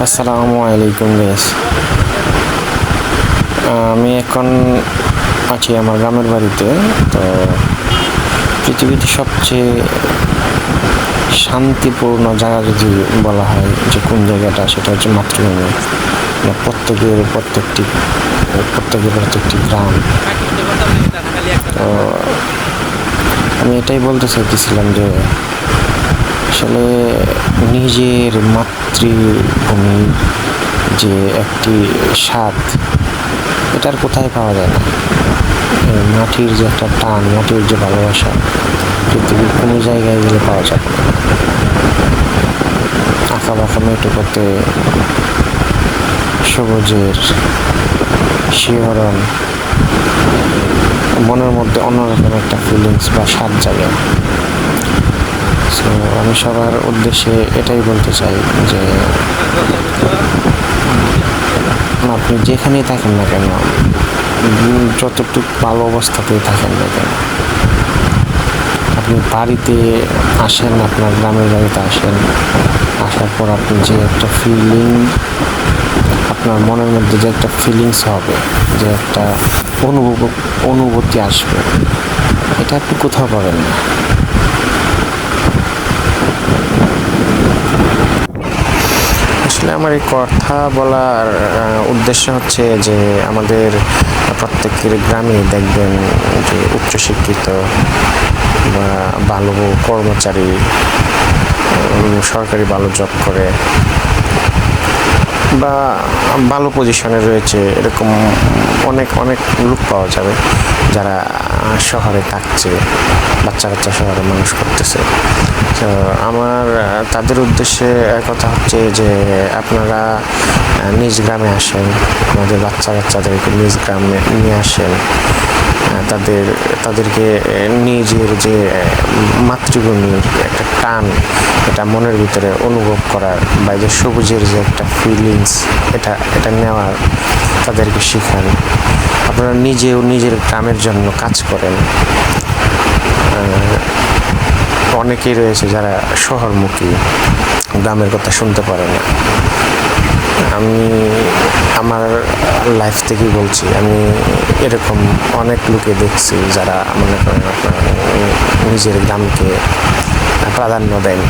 আসসালামু আলাইকুম গাইস। আমি এখন আছি আমার গ্রামের বাড়িতে। তো পৃথিবীতে সবচেয়ে শান্তিপূর্ণ জায়গা যদি বলা হয় যে কোন জায়গাটা, সেটা হচ্ছে মাতৃভূমি। প্রত্যেকটি গ্রাম। তো আমি এটাই বলতে চাইতেছিলাম যে আসলে নিজের মাতৃভূমির যে একটি স্বাদ, এটার কোথায় পাওয়া যায় না। মাটির যে একটা টান, মাটির যে ভালোবাসা, পৃথিবীর কোনো জায়গায় গেলে পাওয়া যাবে না। আঁকা বাঁকা মেটুকোতে সবুজের শিহরণ, মনের মধ্যে অন্যরকম একটা ফিলিংস বা স্বাদ জাগে। সো আমি সবার উদ্দেশ্যে এটাই বলতে চাই যে আপনি যেখানেই থাকেন না কেন, যতটুকু ভালো অবস্থাতেই থাকেন না কেন, আপনি বাড়িতে আসেন, আপনার গ্রামের বাড়িতে আসেন, আসার পর আপনি যে একটা আপনার মনের মধ্যে যে একটা ফিলিংস হবে, যে একটা অনুভূতি আসবে, এটা আপনি কোথাও পাবেন না। আসলে আমার এই কথা বলার উদ্দেশ্য হচ্ছে যে আমাদের প্রত্যেকের গ্রামে দেখবেন যে উচ্চশিক্ষিত বা ভালো কর্মচারী, সরকারি ভালো জব করে বা ভালো পজিশনে রয়েছে, এরকম অনেক লোক পাওয়া যাবে যারা শহরে থাকছে, বাচ্চা শহরে মানুষ করতেছে। তো আমার তাদের উদ্দেশ্যে কথা হচ্ছে যে আপনারা নিজ গ্রামে আসেন, আমাদের বাচ্চাদেরকে নিজ গ্রামে নিয়ে আসেন, তাদেরকে নিজের যে মাতৃভূমির একটা টান, এটা মনের ভিতরে অনুভব করার বা যে সবুজের যে একটা ফিলিংস, এটা নেওয়ার তাদেরকে শেখান। আপনারা নিজেও নিজের গ্রামের জন্য কাজ করেন। অনেকেই রয়েছে যারা শহরমুখী, গ্রামের কথা শুনতে পারে না। আমি আমার লাইফ থেকেই বলছি, আমি এরকম অনেক লোকে দেখছি যারা মনে করেন আপনার নিজের গ্রামকে প্রাধান্য দেন।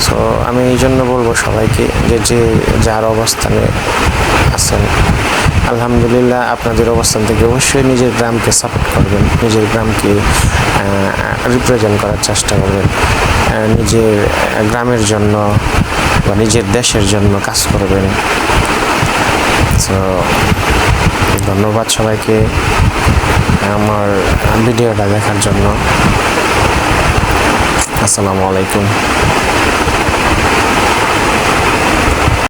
সো আমি এই জন্য বলবো সবাইকে যে যার অবস্থানে আছেন, আলহামদুলিল্লাহ, আপনাদের অবস্থান থেকে অবশ্যই নিজের গ্রামকে সাপোর্ট করবেন, নিজের গ্রামকে রিপ্রেজেন্ট করার চেষ্টা করবেন, নিজের গ্রামের জন্য বা নিজের দেশের জন্য কাজ করবেন। তো ধন্যবাদ সবাইকে আমার ভিডিওটা দেখার জন্য। আসসালামু আলাইকুম।